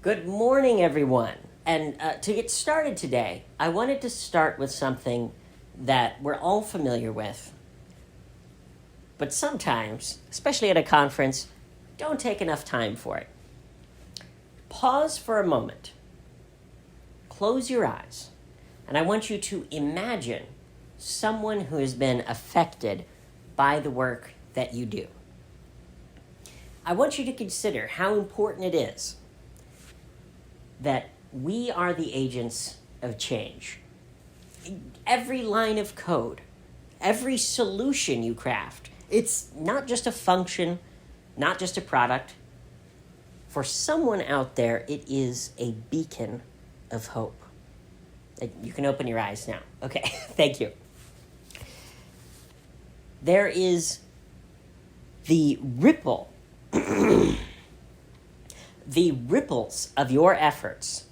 Good morning, everyone. And to get started today, I wanted to start with something that we're all familiar with, but sometimes, especially at a conference, don't take enough time for it. Pause for a moment. Close your eyes, and I want you to imagine someone who has been affected by the work that you do. I want you to consider how important it is that we are the agents of change. Every line of code, every solution you craft, it's not just a function, not just a product. For someone out there, it is a beacon of hope. You can open your eyes now. Okay, thank you. There is the ripple. The ripples of your efforts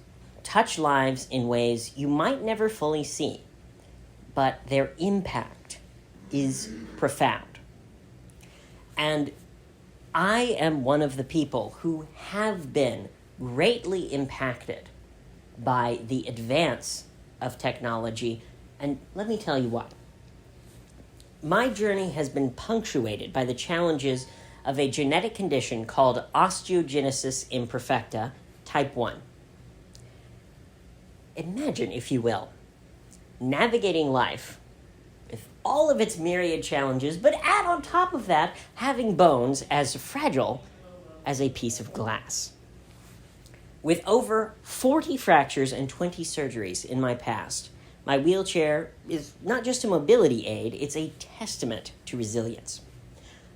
touch lives in ways you might never fully see, but their impact is profound. And I am one of the people who have been greatly impacted by the advance of technology, and let me tell you why. My journey has been punctuated by the challenges of a genetic condition called osteogenesis imperfecta, type 1. Imagine, if you will, navigating life with all of its myriad challenges, but add on top of that, having bones as fragile as a piece of glass. With over 40 fractures and 20 surgeries in my past, my wheelchair is not just a mobility aid, it's a testament to resilience.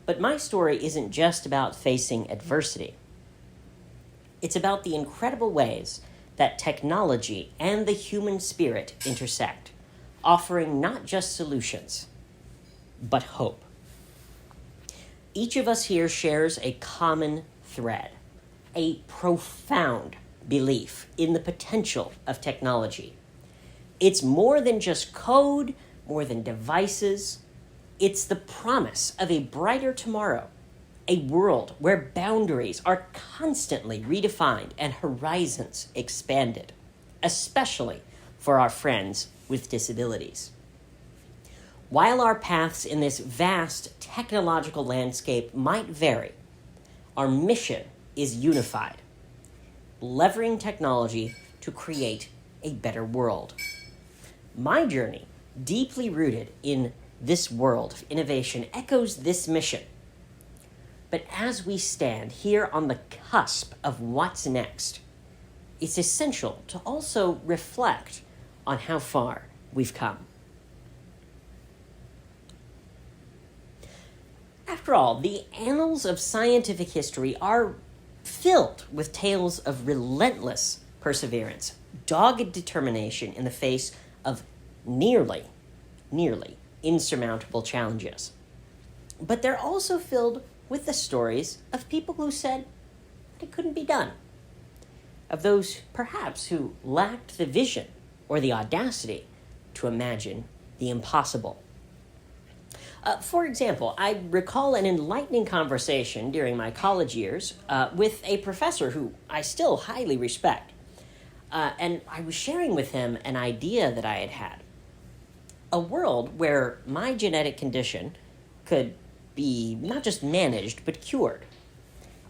But my story isn't just about facing adversity. It's about the incredible ways that technology and the human spirit intersect, offering not just solutions, but hope. Each of us here shares a common thread, a profound belief in the potential of technology. It's more than just code, more than devices. It's the promise of a brighter tomorrow, a world where boundaries are constantly redefined and horizons expanded, especially for our friends with disabilities. While our paths in this vast technological landscape might vary, our mission is unified, leveraging technology to create a better world. My journey, deeply rooted in this world of innovation, echoes this mission. But as we stand here on the cusp of what's next, it's essential to also reflect on how far we've come. After all, the annals of scientific history are filled with tales of relentless perseverance, dogged determination in the face of nearly insurmountable challenges. But they're also filled with the stories of people who said it couldn't be done, of those perhaps who lacked the vision or the audacity to imagine the impossible. For example, I recall an enlightening conversation during my college years with a professor who I still highly respect. And I was sharing with him an idea that I had had. A world where my genetic condition could be not just managed, but cured.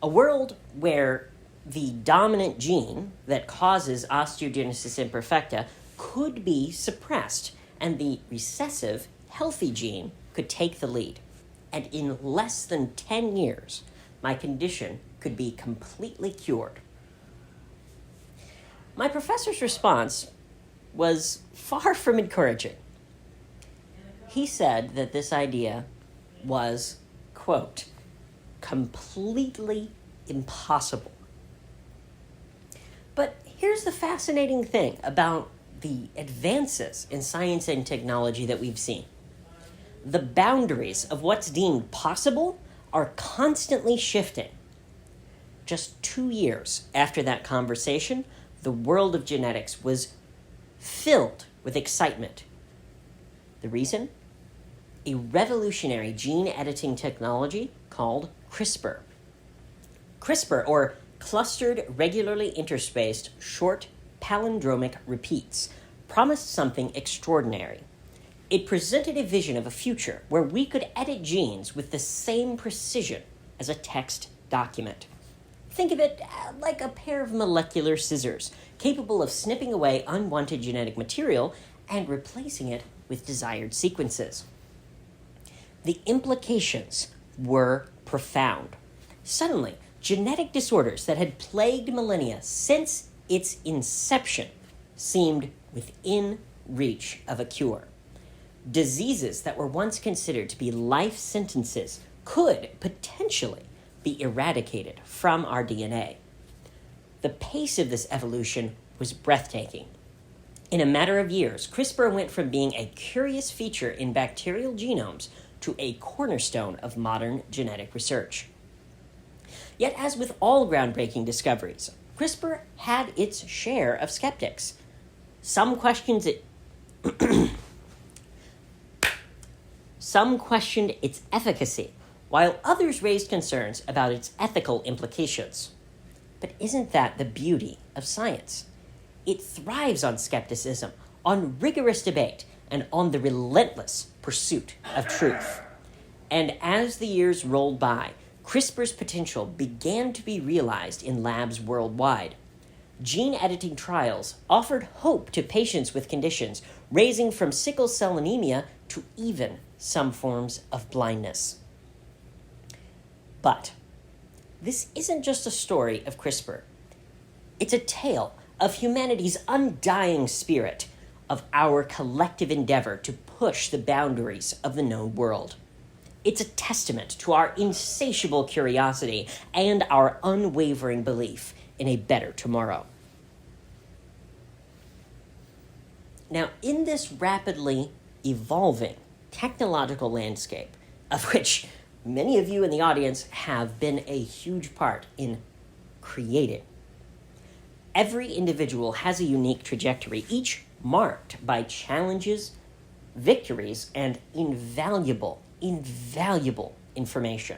A world where the dominant gene that causes osteogenesis imperfecta could be suppressed, and the recessive, healthy gene could take the lead. And in less than 10 years, my condition could be completely cured. My professor's response was far from encouraging. He said that this idea was, quote, completely impossible. But here's the fascinating thing about the advances in science and technology that we've seen. The boundaries of what's deemed possible are constantly shifting. Just 2 years after that conversation, the world of genetics was filled with excitement. The reason? A revolutionary gene editing technology called CRISPR. CRISPR, or clustered, regularly interspaced, short, palindromic repeats promised something extraordinary. It presented a vision of a future where we could edit genes with the same precision as a text document. Think of it like a pair of molecular scissors, capable of snipping away unwanted genetic material and replacing it with desired sequences. The implications were profound. Suddenly, genetic disorders that had plagued millennia since its inception seemed within reach of a cure. Diseases that were once considered to be life sentences could potentially be eradicated from our DNA. The pace of this evolution was breathtaking. In a matter of years, CRISPR went from being a curious feature in bacterial genomes to a cornerstone of modern genetic research. Yet, as with all groundbreaking discoveries, CRISPR had its share of skeptics. Some questioned its efficacy, while others raised concerns about its ethical implications. But isn't that the beauty of science? It thrives on skepticism, on rigorous debate, and on the relentless pursuit of truth. And as the years rolled by, CRISPR's potential began to be realized in labs worldwide. Gene editing trials offered hope to patients with conditions ranging from sickle cell anemia to even some forms of blindness. But this isn't just a story of CRISPR. It's a tale of humanity's undying spirit, of our collective endeavor to push the boundaries of the known world. It's a testament to our insatiable curiosity and our unwavering belief in a better tomorrow. Now, in this rapidly evolving technological landscape, of which many of you in the audience have been a huge part in creating, every individual has a unique trajectory, each marked by challenges, victories, and invaluable information.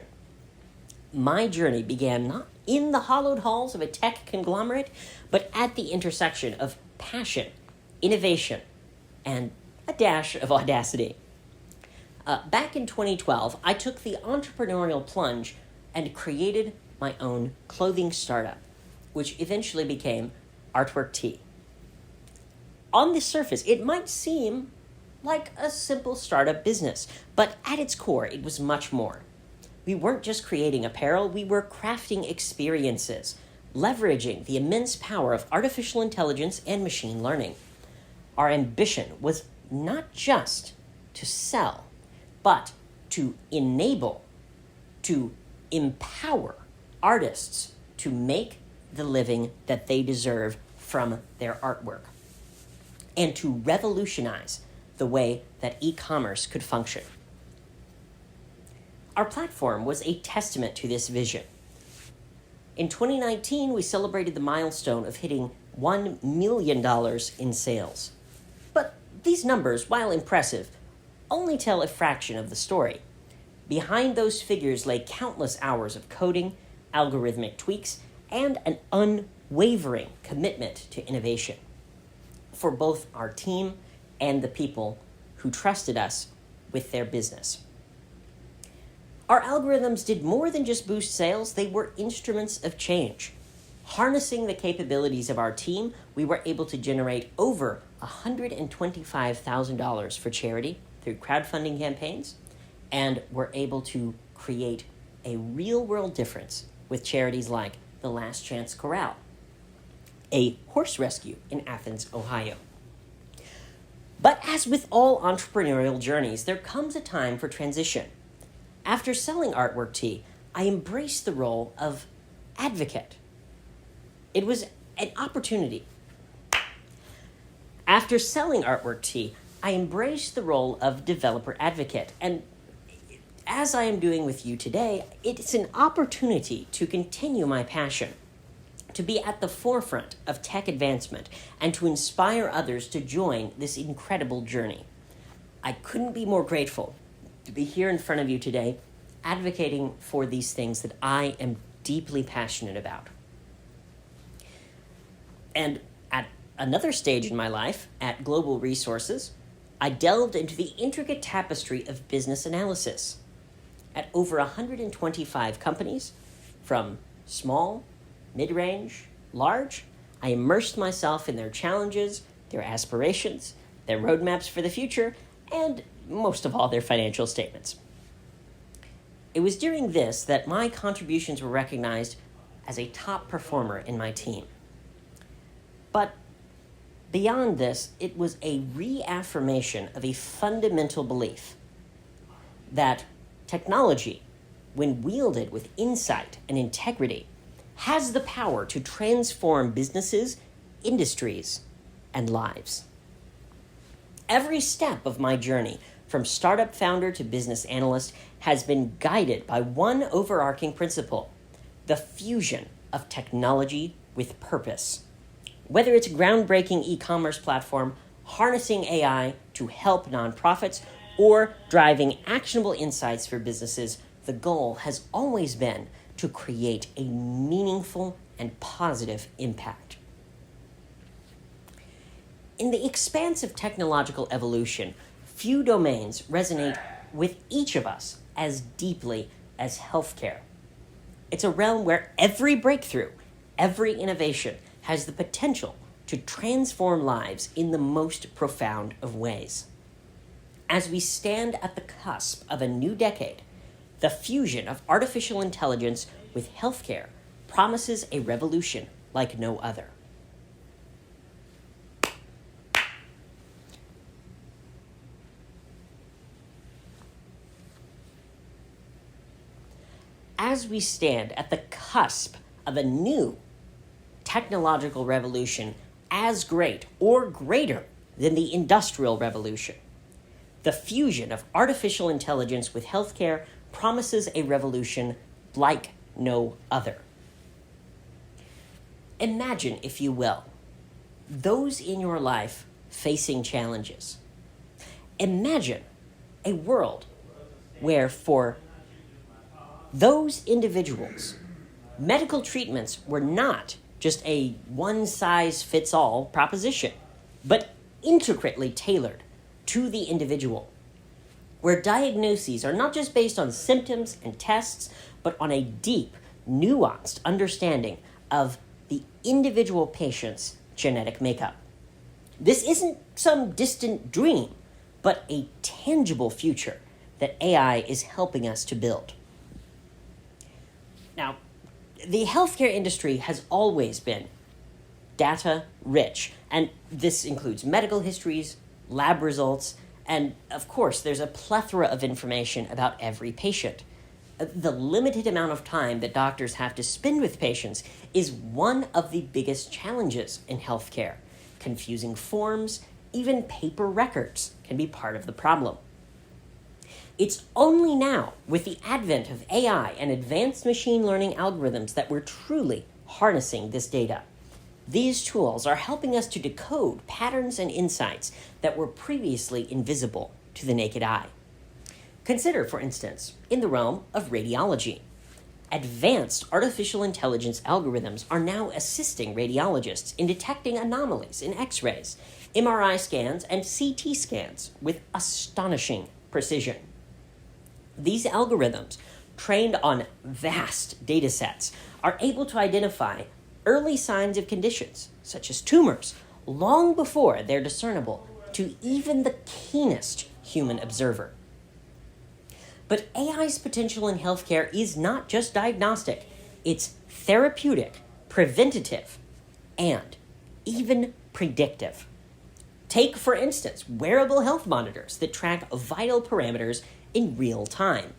My journey began not in the hollowed halls of a tech conglomerate, but at the intersection of passion, innovation, and a dash of audacity. Back in 2012, I took the entrepreneurial plunge and created my own clothing startup, which eventually became Artwork Tea. On the surface, it might seem like a simple startup business, but at its core, it was much more. We weren't just creating apparel, we were crafting experiences, leveraging the immense power of artificial intelligence and machine learning. Our ambition was not just to sell, but to enable, to empower artists to make the living that they deserve from their artwork, and to revolutionize the way that e-commerce could function. Our platform was a testament to this vision. In 2019, we celebrated the milestone of hitting $1 million in sales. But these numbers, while impressive, only tell a fraction of the story. Behind those figures lay countless hours of coding, algorithmic tweaks, and an unwavering commitment to innovation for both our team and the people who trusted us with their business. Our algorithms did more than just boost sales, they were instruments of change. Harnessing the capabilities of our team, we were able to generate over $125,000 for charity through crowdfunding campaigns, and were able to create a real-world difference with charities like the Last Chance Corral, a horse rescue in Athens, Ohio. But as with all entrepreneurial journeys, there comes a time for transition. After selling Artwork Tea, I embraced the role of advocate. It was an opportunity. After selling Artwork Tea, I embraced the role of developer advocate. And as I am doing with you today, it's an opportunity to continue my passion, to be at the forefront of tech advancement, and to inspire others to join this incredible journey. I couldn't be more grateful to be here in front of you today, advocating for these things that I am deeply passionate about. And at another stage in my life, at Global Resources, I delved into the intricate tapestry of business analysis. At over 125 companies, from small, mid-range, large, I immersed myself in their challenges, their aspirations, their roadmaps for the future, and most of all, their financial statements. It was during this that my contributions were recognized as a top performer in my team. But beyond this, it was a reaffirmation of a fundamental belief that technology, when wielded with insight and integrity, has the power to transform businesses, industries, and lives. Every step of my journey, from startup founder to business analyst, has been guided by one overarching principle: the fusion of technology with purpose. Whether it's a groundbreaking e-commerce platform, harnessing AI to help nonprofits, or driving actionable insights for businesses, the goal has always been to create a meaningful and positive impact. In the expanse of technological evolution, few domains resonate with each of us as deeply as healthcare. It's a realm where every breakthrough, every innovation has the potential to transform lives in the most profound of ways. As we stand at the cusp of a new decade, the fusion of artificial intelligence with healthcare promises a revolution like no other. As we stand at the cusp of a new technological revolution as great or greater than the Industrial Revolution, the fusion of artificial intelligence with healthcare promises a revolution like no other. Imagine, if you will, those in your life facing challenges. Imagine a world where, for those individuals, medical treatments were not just a one-size-fits-all proposition, but intricately tailored to the individual, where diagnoses are not just based on symptoms and tests, but on a deep, nuanced understanding of the individual patient's genetic makeup. This isn't some distant dream, but a tangible future that AI is helping us to build. Now, the healthcare industry has always been data rich, and this includes medical histories, lab results, and of course, there's a plethora of information about every patient. The limited amount of time that doctors have to spend with patients is one of the biggest challenges in healthcare. Confusing forms, even paper records, can be part of the problem. It's only now, with the advent of AI and advanced machine learning algorithms, that we're truly harnessing this data. These tools are helping us to decode patterns and insights that were previously invisible to the naked eye. Consider, for instance, in the realm of radiology. Advanced artificial intelligence algorithms are now assisting radiologists in detecting anomalies in X-rays, MRI scans, and CT scans with astonishing precision. These algorithms, trained on vast data sets, are able to identify early signs of conditions, such as tumors, long before they're discernible to even the keenest human observer. But AI's potential in healthcare is not just diagnostic. It's therapeutic, preventative, and even predictive. Take, for instance, wearable health monitors that track vital parameters in real time.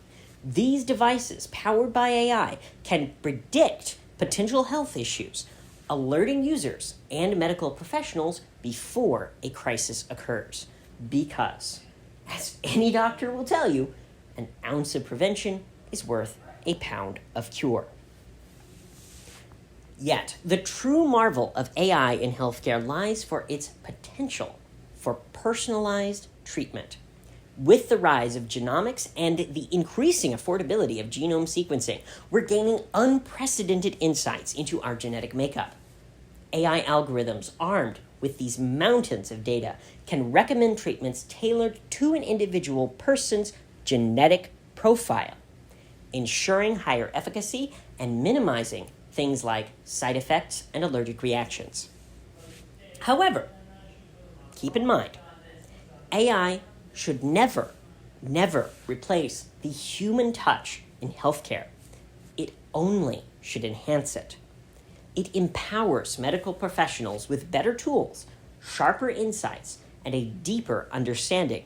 These devices, powered by AI, can predict potential health issues, alerting users and medical professionals before a crisis occurs. Because, as any doctor will tell you, an ounce of prevention is worth a pound of cure. Yet, the true marvel of AI in healthcare lies for its potential for personalized treatment. With the rise of genomics and the increasing affordability of genome sequencing, we're gaining unprecedented insights into our genetic makeup. AI algorithms armed with these mountains of data can recommend treatments tailored to an individual person's genetic profile, ensuring higher efficacy and minimizing things like side effects and allergic reactions. However, keep in mind, AI should never replace the human touch in healthcare. It only should enhance it. It empowers medical professionals with better tools, sharper insights, and a deeper understanding,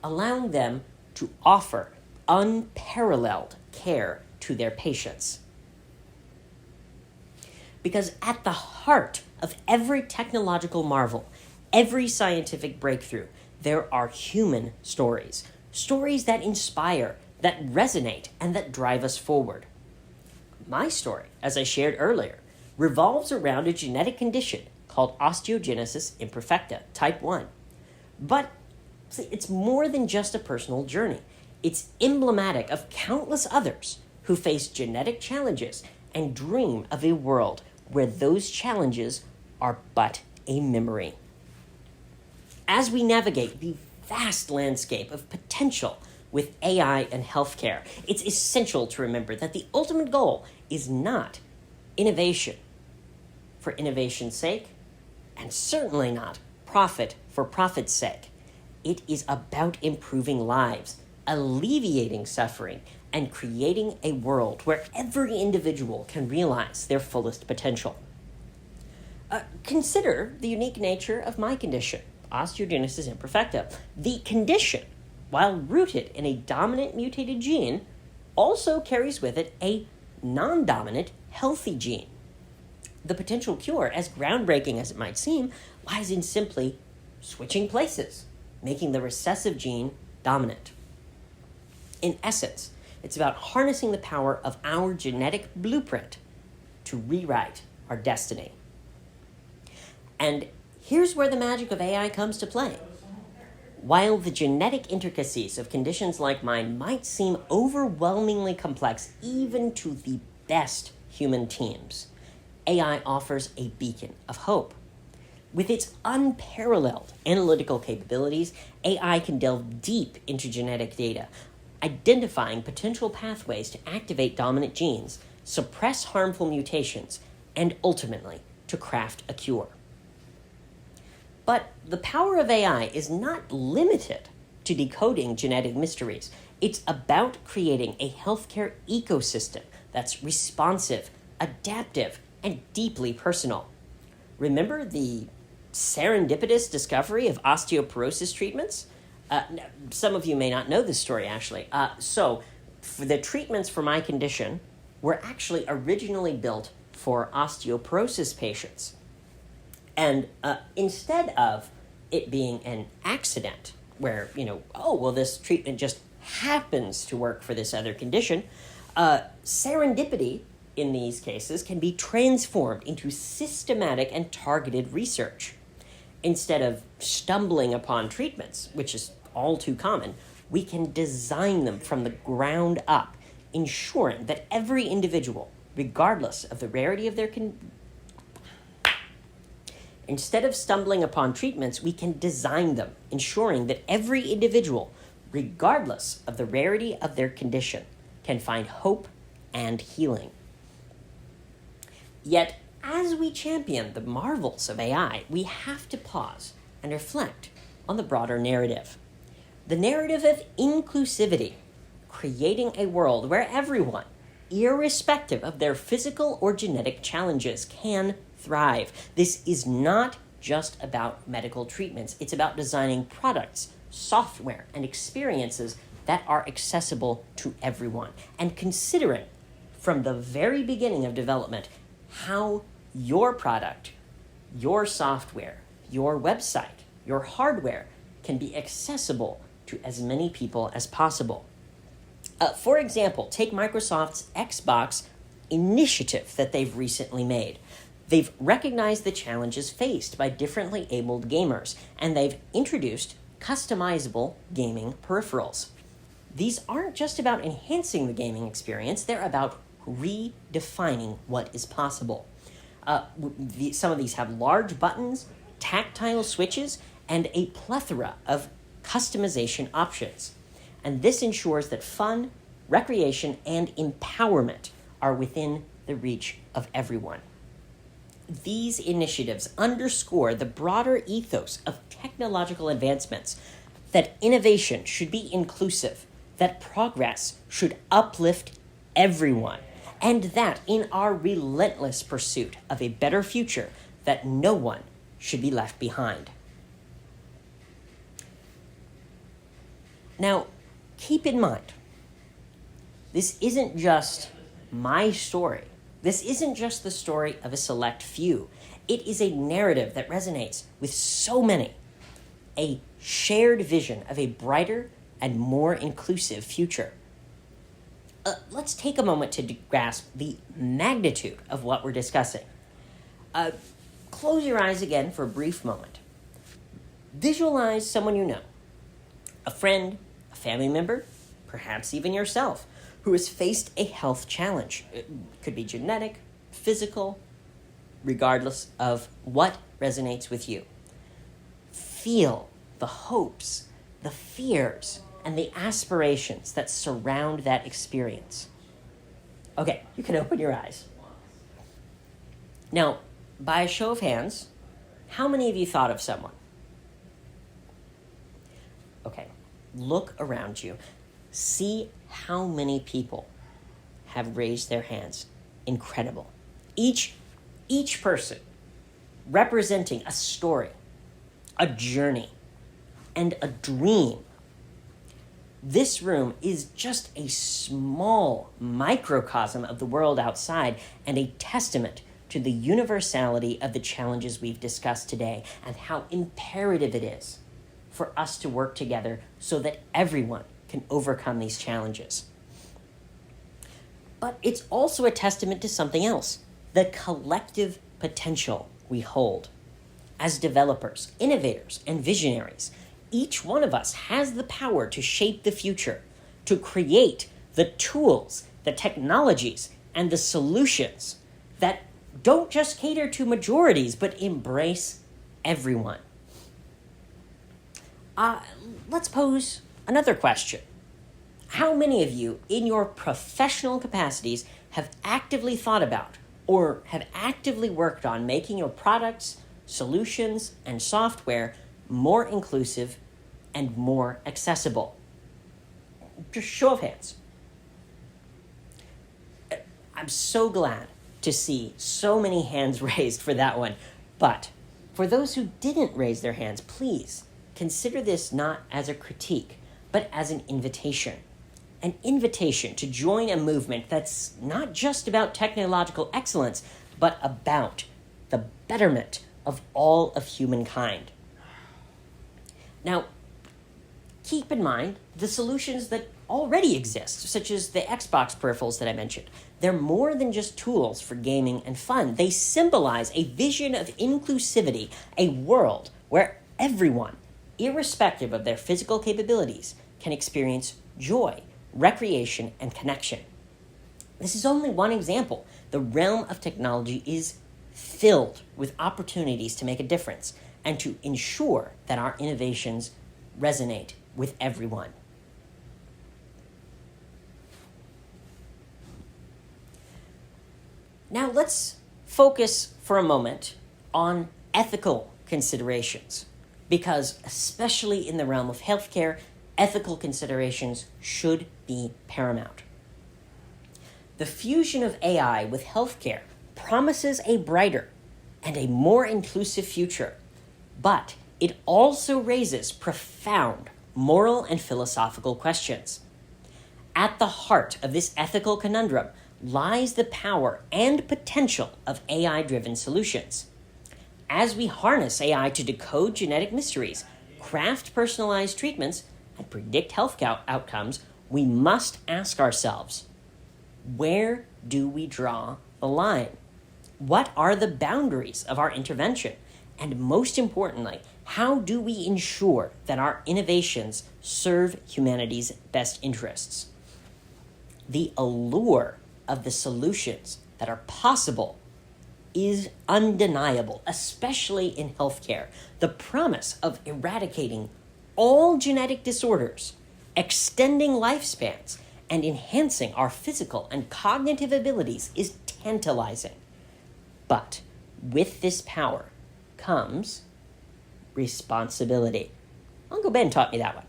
allowing them to offer unparalleled care to their patients. Because at the heart of every technological marvel, every scientific breakthrough, there are human stories. Stories that inspire, that resonate, and that drive us forward. My story, as I shared earlier, revolves around a genetic condition called osteogenesis imperfecta, type 1. But it's more than just a personal journey. It's emblematic of countless others who face genetic challenges and dream of a world where those challenges are but a memory. As we navigate the vast landscape of potential with AI and healthcare, it's essential to remember that the ultimate goal is not innovation for innovation's sake, and certainly not profit for profit's sake. It is about improving lives, alleviating suffering, and creating a world where every individual can realize their fullest potential. Consider the unique nature of my condition, osteogenesis imperfecta. The condition, while rooted in a dominant mutated gene, also carries with it a non-dominant healthy gene. The potential cure, as groundbreaking as it might seem, lies in simply switching places, making the recessive gene dominant. In essence, it's about harnessing the power of our genetic blueprint to rewrite our destiny. And here's where the magic of AI comes to play. While the genetic intricacies of conditions like mine might seem overwhelmingly complex even to the best human teams, AI offers a beacon of hope. With its unparalleled analytical capabilities, AI can delve deep into genetic data, identifying potential pathways to activate dominant genes, suppress harmful mutations, and ultimately to craft a cure. But the power of AI is not limited to decoding genetic mysteries. It's about creating a healthcare ecosystem that's responsive, adaptive, and deeply personal. Remember the serendipitous discovery of osteoporosis treatments? Some of you may not know this story, actually. So for the treatments for my condition were actually originally built for osteoporosis patients. And instead of it being an accident where, this treatment just happens to work for this other condition, serendipity in these cases can be transformed into systematic and targeted research. Instead of stumbling upon treatments, which is all too common, we can design them from the ground up, ensuring that every individual, regardless of the rarity of their Instead of stumbling upon treatments, we can design them, ensuring that every individual, regardless of the rarity of their condition, can find hope and healing. Yet, as we champion the marvels of AI, we have to pause and reflect on the broader narrative. The narrative of inclusivity, creating a world where everyone, irrespective of their physical or genetic challenges, can thrive. This is not just about medical treatments. It's about designing products, software, and experiences that are accessible to everyone. And considering from the very beginning of development how your product, your software, your website, your hardware can be accessible to as many people as possible. For example, take Microsoft's Xbox initiative that they've recently made. They've recognized the challenges faced by differently abled gamers, and they've introduced customizable gaming peripherals. These aren't just about enhancing the gaming experience, they're about redefining what is possible. some of these have large buttons, tactile switches, and a plethora of customization options. And this ensures that fun, recreation, and empowerment are within the reach of everyone. These initiatives underscore the broader ethos of technological advancements, that innovation should be inclusive, that progress should uplift everyone, and that in our relentless pursuit of a better future, that no one should be left behind. Now, keep in mind, this isn't just my story. This isn't just the story of a select few. It is a narrative that resonates with so many, a shared vision of a brighter and more inclusive future. Let's take a moment to grasp the magnitude of what we're discussing. Close your eyes again for a brief moment. Visualize someone you know, a friend, a family member, perhaps even yourself, who has faced a health challenge. It could be genetic, physical, regardless of what resonates with you. Feel the hopes, the fears, and the aspirations that surround that experience. Okay, you can open your eyes. Now, by a show of hands, how many of you thought of someone? Okay, look around you. See how many people have raised their hands. Incredible. Each person representing a story, a journey, and a dream. This room is just a small microcosm of the world outside and a testament to the universality of the challenges we've discussed today and how imperative it is for us to work together so that everyone can overcome these challenges. But it's also a testament to something else, the collective potential we hold. As developers, innovators, and visionaries, each one of us has the power to shape the future, to create the tools, the technologies, and the solutions that don't just cater to majorities, but embrace everyone. Let's pose another question. How many of you in your professional capacities have actively thought about or have actively worked on making your products, solutions, and software more inclusive and more accessible? Just show of hands. I'm so glad to see so many hands raised for that one. But for those who didn't raise their hands, please consider this not as a critique, but as an invitation. An invitation to join a movement that's not just about technological excellence, but about the betterment of all of humankind. Now, keep in mind the solutions that already exist, such as the Xbox peripherals that I mentioned. They're more than just tools for gaming and fun. They symbolize a vision of inclusivity, a world where everyone, irrespective of their physical capabilities, can experience joy, recreation, and connection. This is only one example. The realm of technology is filled with opportunities to make a difference and to ensure that our innovations resonate with everyone. Now let's focus for a moment on ethical considerations, because especially in the realm of healthcare, ethical considerations should be paramount. The fusion of AI with healthcare promises a brighter and a more inclusive future, but it also raises profound moral and philosophical questions. At the heart of this ethical conundrum lies the power and potential of AI-driven solutions. As we harness AI to decode genetic mysteries, craft personalized treatments, and predict health outcomes, we must ask ourselves, where do we draw the line? What are the boundaries of our intervention? And most importantly, how do we ensure that our innovations serve humanity's best interests? The allure of the solutions that are possible is undeniable, especially in healthcare. The promise of eradicating all genetic disorders, extending lifespans, and enhancing our physical and cognitive abilities is tantalizing. But with this power comes responsibility. Uncle Ben taught me that one.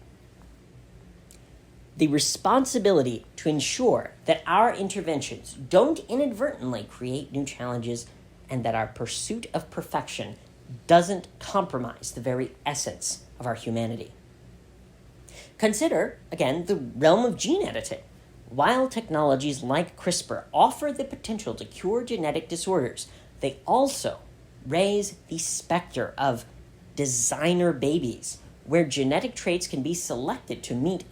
The responsibility to ensure that our interventions don't inadvertently create new challenges and that our pursuit of perfection doesn't compromise the very essence of our humanity. Consider, again, the realm of gene editing. While technologies like CRISPR offer the potential to cure genetic disorders, they also raise the specter of designer babies, where genetic traits can be selected to meet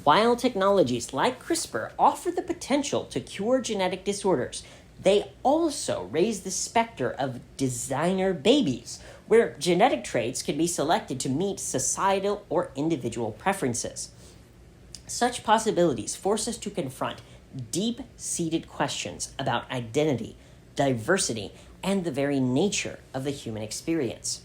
While technologies like CRISPR offer the potential to cure genetic disorders, they also raise the specter of designer babies, where genetic traits can be selected to meet societal or individual preferences. Such possibilities force us to confront deep-seated questions about identity, diversity, and the very nature of the human experience.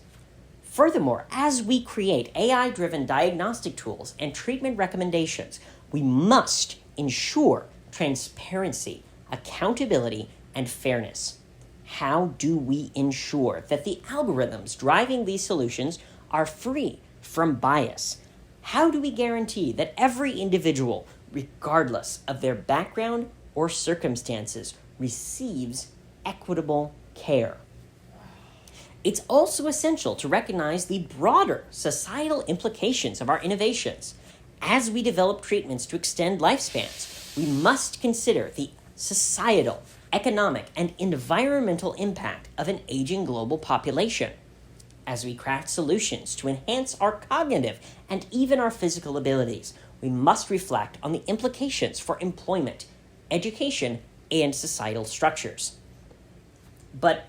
Furthermore, as we create AI-driven diagnostic tools and treatment recommendations, we must ensure transparency, accountability, and fairness. How do we ensure that the algorithms driving these solutions are free from bias? How do we guarantee that every individual, regardless of their background or circumstances, receives equitable care? It's also essential to recognize the broader societal implications of our innovations. As we develop treatments to extend lifespans, we must consider the societal, economic, and environmental impact of an aging global population. As we craft solutions to enhance our cognitive and even our physical abilities, we must reflect on the implications for employment, education, and societal structures. But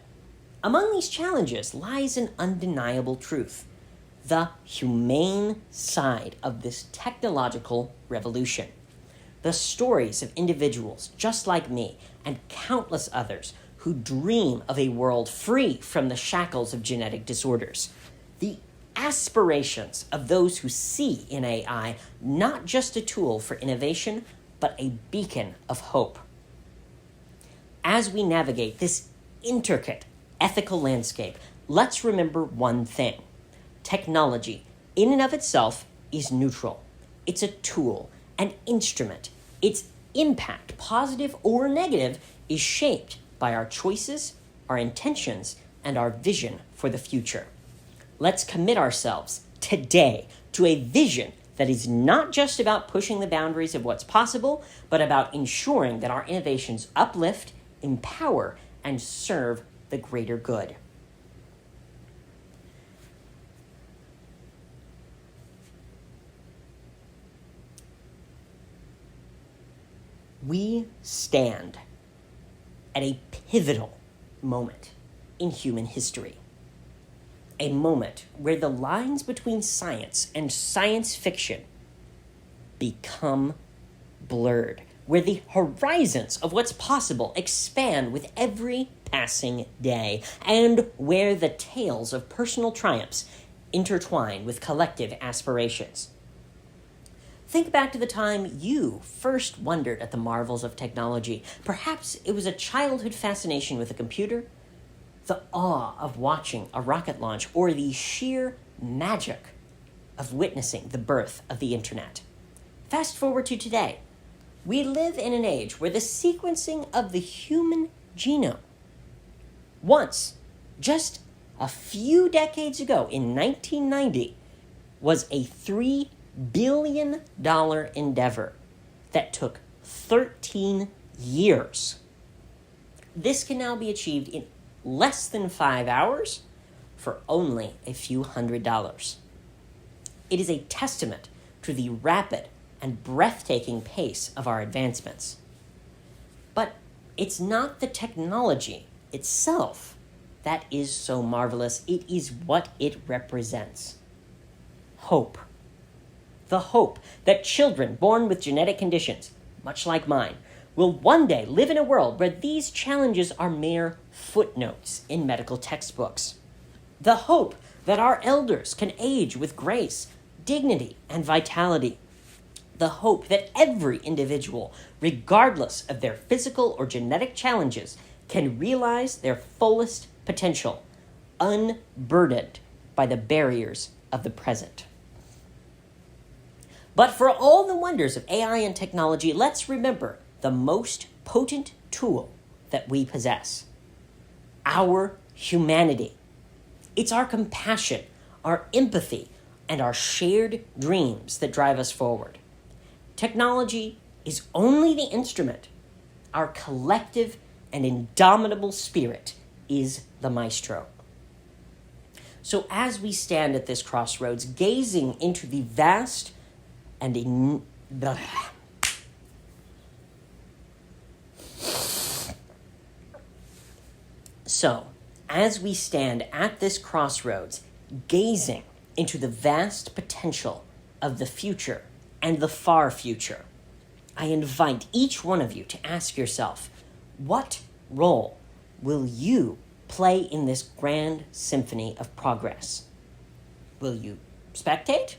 among these challenges lies an undeniable truth: the humane side of this technological revolution. The stories of individuals just like me and countless others who dream of a world free from the shackles of genetic disorders. The aspirations of those who see in AI not just a tool for innovation, but a beacon of hope. As we navigate this intricate ethical landscape, let's remember one thing. Technology, in and of itself, is neutral. It's a tool, an instrument. Its impact, positive or negative, is shaped by our choices, our intentions, and our vision for the future. Let's commit ourselves today to a vision that is not just about pushing the boundaries of what's possible, but about ensuring that our innovations uplift, empower, and serve the greater good. We stand at a pivotal moment in human history. A moment where the lines between science and science fiction become blurred, where the horizons of what's possible expand with every passing day, and where the tales of personal triumphs intertwine with collective aspirations. Think back to the time you first wondered at the marvels of technology. Perhaps it was a childhood fascination with a computer, the awe of watching a rocket launch, or the sheer magic of witnessing the birth of the internet. Fast forward to today. We live in an age where the sequencing of the human genome, once, just a few decades ago in 1990, was a $3 billion endeavor that took 13 years. This can now be achieved in less than 5 hours for only a few $100s. It is a testament to the rapid and breathtaking pace of our advancements. But it's not the technology itself that is so marvelous. It is what it represents. Hope. The hope that children born with genetic conditions, much like mine, will one day live in a world where these challenges are mere footnotes in medical textbooks. The hope that our elders can age with grace, dignity, and vitality. The hope that every individual, regardless of their physical or genetic challenges, can realize their fullest potential, unburdened by the barriers of the present. But for all the wonders of AI and technology, let's remember the most potent tool that we possess: our humanity. It's our compassion, our empathy, and our shared dreams that drive us forward. Technology is only the instrument. Our collective and indomitable spirit is the maestro. So as we stand at this crossroads, gazing into the vast and So, as we stand at this crossroads, gazing into the vast potential of the future and the far future, I invite each one of you to ask yourself, what role will you play in this grand symphony of progress? Will you spectate?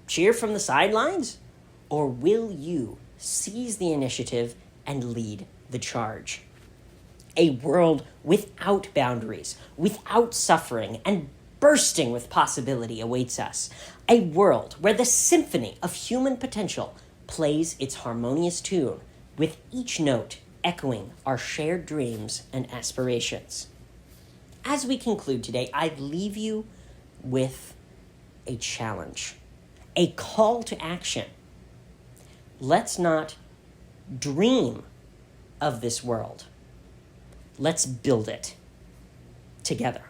Cheer from the sidelines? Or will you seize the initiative and lead the charge? A world without boundaries, without suffering, and bursting with possibility awaits us. A world where the symphony of human potential plays its harmonious tune, with each note echoing our shared dreams and aspirations. As we conclude today, I leave you with a challenge, a call to action. Let's not dream of this world. Let's build it together.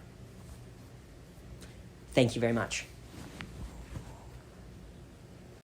Thank you very much.